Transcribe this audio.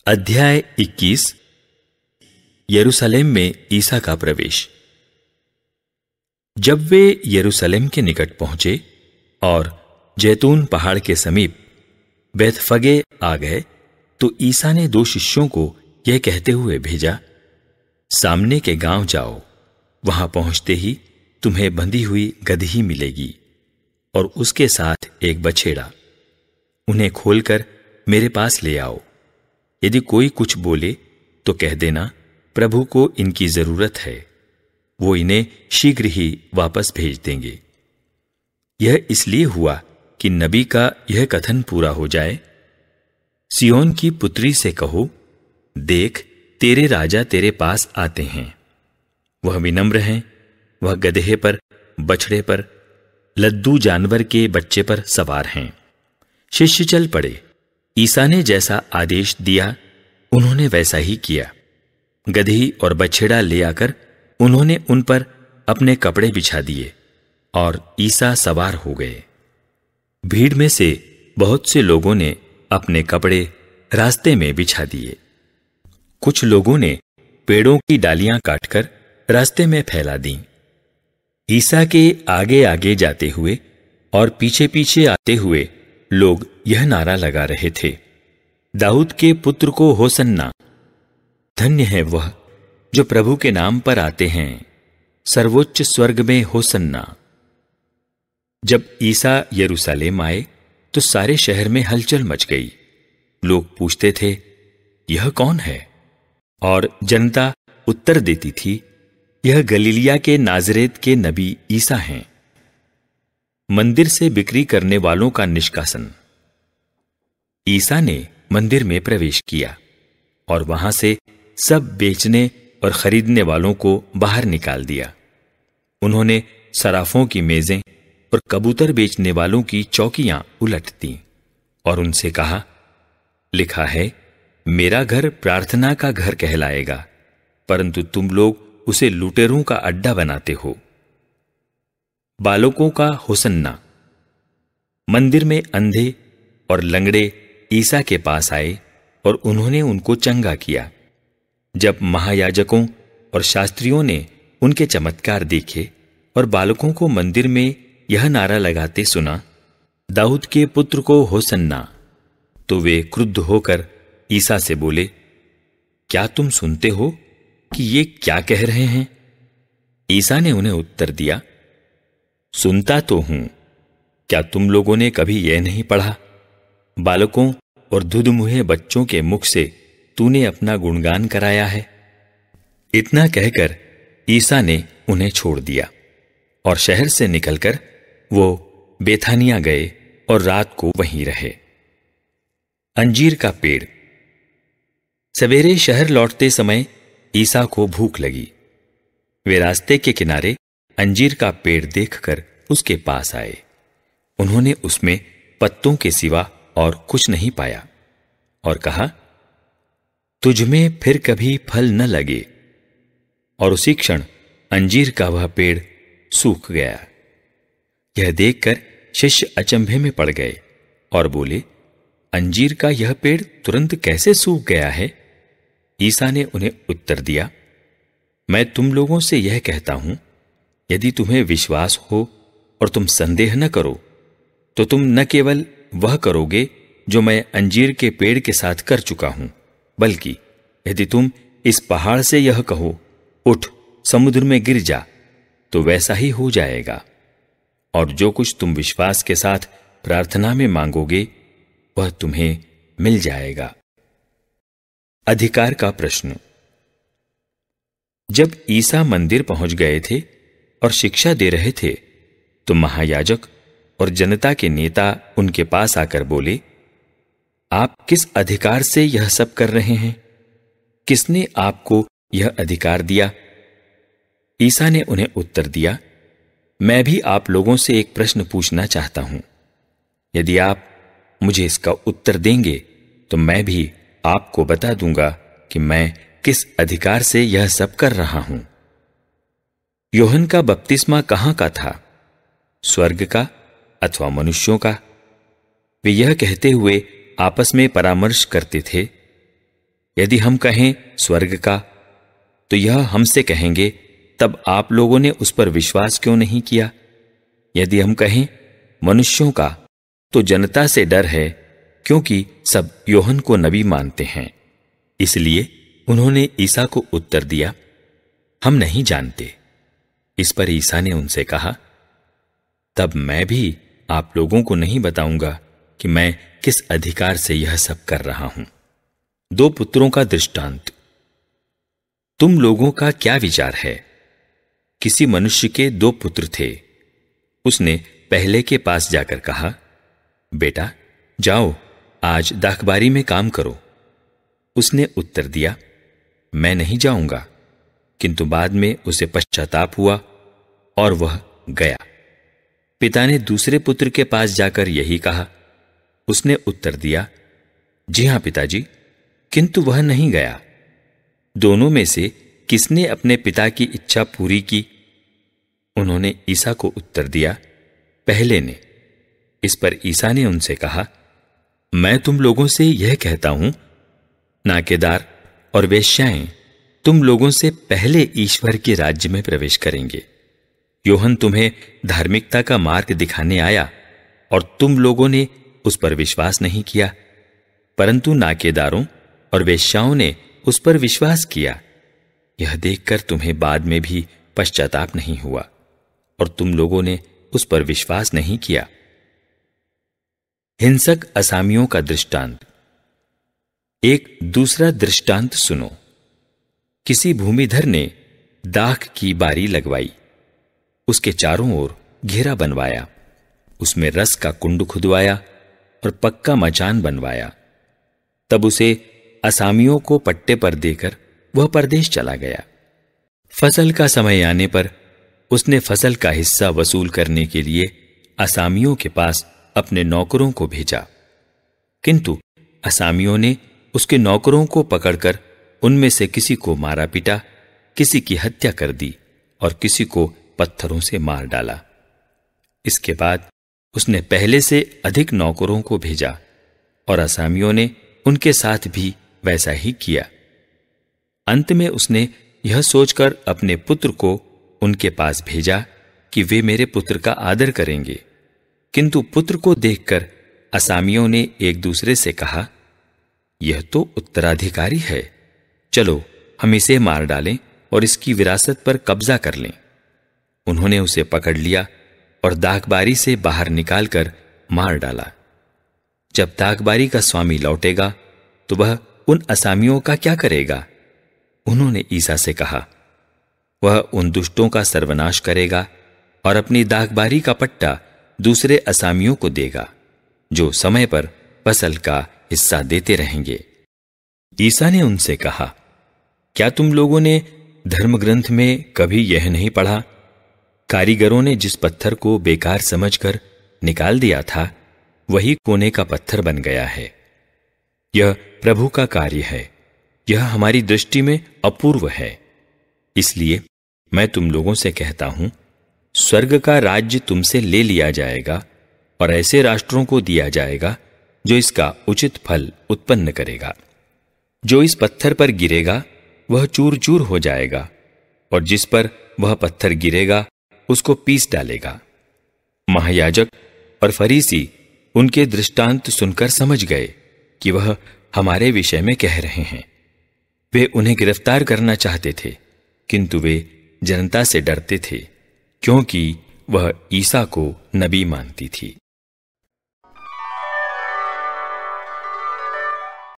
अध्याय 21। यरूशलेम में ईसा का प्रवेश। जब वे यरूशलेम के निकट पहुंचे और जैतून पहाड़ के समीप बैतफगे आ गए, तो ईसा ने 2 शिष्यों को यह कहते हुए भेजा, सामने के गांव जाओ, वहां पहुंचते ही तुम्हें बंधी हुई गदही मिलेगी और उसके साथ एक बछेड़ा। उन्हें खोलकर मेरे पास ले आओ। यदि कोई कुछ बोले तो कह देना, प्रभु को इनकी जरूरत है, वो इन्हें शीघ्र ही वापस भेज देंगे। यह इसलिए हुआ कि नबी का यह कथन पूरा हो जाए, सियोन की पुत्री से कहो, देख तेरे राजा तेरे पास आते हैं। वह विनम्र हैं, वह गदहे पर, बछड़े पर, लद्दू जानवर के बच्चे पर सवार हैं। शिष्य चल पड़े। ईसा ने जैसा आदेश दिया उन्होंने वैसा ही किया। गदही और बछड़ा ले आकर उन्होंने उन पर अपने कपड़े बिछा दिए और ईसा सवार हो गए। भीड़ में से बहुत से लोगों ने अपने कपड़े रास्ते में बिछा दिए। कुछ लोगों ने पेड़ों की डालियां काटकर रास्ते में फैला दी। ईसा के आगे आगे जाते हुए और पीछे पीछे आते हुए लोग यह नारा लगा रहे थे, दाऊद के पुत्र को होसन्ना। धन्य है वह जो प्रभु के नाम पर आते हैं, सर्वोच्च स्वर्ग में होसन्ना। जब ईसा यरूशलेम आए तो सारे शहर में हलचल मच गई। लोग पूछते थे, यह कौन है? और जनता उत्तर देती थी, यह गलीलिया के नाजरेत के नबी ईसा हैं। मंदिर से बिक्री करने वालों का निष्कासन। ईसा ने मंदिर में प्रवेश किया और वहां से सब बेचने और खरीदने वालों को बाहर निकाल दिया। उन्होंने सराफों की मेजें और कबूतर बेचने वालों की चौकियां उलट दी और उनसे कहा, लिखा है, मेरा घर प्रार्थना का घर कहलाएगा, परंतु तुम लोग उसे लुटेरों का अड्डा बनाते हो। बालकों का होसन्ना। मंदिर में अंधे और लंगड़े ईसा के पास आए और उन्होंने उनको चंगा किया। जब महायाजकों और शास्त्रियों ने उनके चमत्कार देखे और बालकों को मंदिर में यह नारा लगाते सुना, दाऊद के पुत्र को होसन्ना, तो वे क्रुद्ध होकर ईसा से बोले, क्या तुम सुनते हो कि ये क्या कह रहे हैं? ईसा ने उन्हें उत्तर दिया, सुनता तो हूं, क्या तुम लोगों ने कभी यह नहीं पढ़ा, बालकों और धुधमुहे बच्चों के मुख से तूने अपना गुणगान कराया है। इतना कहकर ईसा ने उन्हें छोड़ दिया और शहर से निकलकर वो बेथानिया गए और रात को वहीं रहे। अंजीर का पेड़। सवेरे शहर लौटते समय ईसा को भूख लगी। वे रास्ते के किनारे अंजीर का पेड़ देखकर उसके पास आए। उन्होंने उसमें पत्तों के सिवा और कुछ नहीं पाया और कहा, तुझमें फिर कभी फल न लगे। और उसी क्षण अंजीर का वह पेड़ सूख गया। यह देखकर शिष्य अचंभे में पड़ गए और बोले, अंजीर का यह पेड़ तुरंत कैसे सूख गया है? ईसा ने उन्हें उत्तर दिया, मैं तुम लोगों से यह कहता हूं, यदि तुम्हें विश्वास हो और तुम संदेह न करो, तो तुम न केवल वह करोगे जो मैं अंजीर के पेड़ के साथ कर चुका हूं, बल्कि यदि तुम इस पहाड़ से यह कहो, उठ समुद्र में गिर जा, तो वैसा ही हो जाएगा। और जो कुछ तुम विश्वास के साथ प्रार्थना में मांगोगे, वह तुम्हें मिल जाएगा। अधिकार का प्रश्न। जब ईसा मंदिर पहुंच गए थे और शिक्षा दे रहे थे, तो महायाजक और जनता के नेता उनके पास आकर बोले, आप किस अधिकार से यह सब कर रहे हैं? किसने आपको यह अधिकार दिया? ईसा ने उन्हें उत्तर दिया, मैं भी आप लोगों से एक प्रश्न पूछना चाहता हूं। यदि आप मुझे इसका उत्तर देंगे तो मैं भी आपको बता दूंगा कि मैं किस अधिकार से यह सब कर रहा हूं। यूहन्ना का बपतिस्मा कहां का था, स्वर्ग का अथवा मनुष्यों का? वे यह कहते हुए आपस में परामर्श करते थे, यदि हम कहें स्वर्ग का, तो यह हमसे कहेंगे, तब आप लोगों ने उस पर विश्वास क्यों नहीं किया? यदि हम कहें मनुष्यों का, तो जनता से डर है, क्योंकि सब यूहन्ना को नबी मानते हैं। इसलिए उन्होंने ईसा को उत्तर दिया, हम नहीं जानते। इस पर ईसा ने उनसे कहा, तब मैं भी आप लोगों को नहीं बताऊंगा कि मैं किस अधिकार से यह सब कर रहा हूं। दो पुत्रों का दृष्टांत। तुम लोगों का क्या विचार है? किसी मनुष्य के दो पुत्र थे। उसने पहले के पास जाकर कहा, बेटा जाओ, आज दाखबारी में काम करो। उसने उत्तर दिया, मैं नहीं जाऊंगा। किंतु बाद में उसे पश्चाताप हुआ और वह गया। पिता ने दूसरे पुत्र के पास जाकर यही कहा। उसने उत्तर दिया, जी हां पिताजी, किंतु वह नहीं गया। दोनों में से किसने अपने पिता की इच्छा पूरी की? उन्होंने ईसा को उत्तर दिया, पहले ने। इस पर ईसा ने उनसे कहा, मैं तुम लोगों से यह कहता हूं, नाकेदार और वेश्याएं तुम लोगों से पहले ईश्वर के राज्य में प्रवेश करेंगे। यूहन्ना तुम्हें धार्मिकता का मार्ग दिखाने आया और तुम लोगों ने उस पर विश्वास नहीं किया, परंतु नाकेदारों और वेश्याओं ने उस पर विश्वास किया। यह देखकर तुम्हें बाद में भी पश्चाताप नहीं हुआ और तुम लोगों ने उस पर विश्वास नहीं किया। हिंसक असामियों का दृष्टांत। एक दूसरा दृष्टांत सुनो। किसी भूमिधर ने दाख की बारी लगवाई, उसके चारों ओर घेरा बनवाया, उसमें रस का कुंड खुदवाया और पक्का मचान बनवाया। तब उसे असामियों को पट्टे पर देकर वह परदेश चला गया। फसल का समय आने पर उसने फसल का हिस्सा वसूल करने के लिए असामियों के पास अपने नौकरों को भेजा, किंतु असामियों ने उसके नौकरों को पकड़कर उनमें से किसी को मारा पीटा, किसी की हत्या कर दी और किसी को पत्थरों से मार डाला। इसके बाद उसने पहले से अधिक नौकरों को भेजा और असामियों ने उनके साथ भी वैसा ही किया। अंत में उसने यह सोचकर अपने पुत्र को उनके पास भेजा कि वे मेरे पुत्र का आदर करेंगे, किंतु पुत्र को देखकर असामियों ने एक दूसरे से कहा, यह तो उत्तराधिकारी है, चलो हम इसे मार डालें और इसकी विरासत पर कब्जा कर लें। उन्होंने उसे पकड़ लिया और दाखबारी से बाहर निकालकर मार डाला। जब दाखबारी का स्वामी लौटेगा तो वह उन असामियों का क्या करेगा? उन्होंने ईसा से कहा, वह उन दुष्टों का सर्वनाश करेगा और अपनी दाखबारी का पट्टा दूसरे असामियों को देगा, जो समय पर फसल का हिस्सा देते रहेंगे। ईसा ने उनसे कहा, क्या तुम लोगों ने धर्मग्रंथ में कभी यह नहीं पढ़ा, कारीगरों ने जिस पत्थर को बेकार समझकर निकाल दिया था, वही कोने का पत्थर बन गया है। यह प्रभु का कार्य है, यह हमारी दृष्टि में अपूर्व है। इसलिए मैं तुम लोगों से कहता हूं, स्वर्ग का राज्य तुमसे ले लिया जाएगा और ऐसे राष्ट्रों को दिया जाएगा जो इसका उचित फल उत्पन्न करेगा। जो इस पत्थर पर गिरेगा वह चूर चूर हो जाएगा, और जिस पर वह पत्थर गिरेगा उसको पीस डालेगा। महायाजक और फरीसी उनके दृष्टांत सुनकर समझ गए कि वह हमारे विषय में कह रहे हैं। वे उन्हें गिरफ्तार करना चाहते थे, किंतु वे जनता से डरते थे, क्योंकि वह ईसा को नबी मानती थी।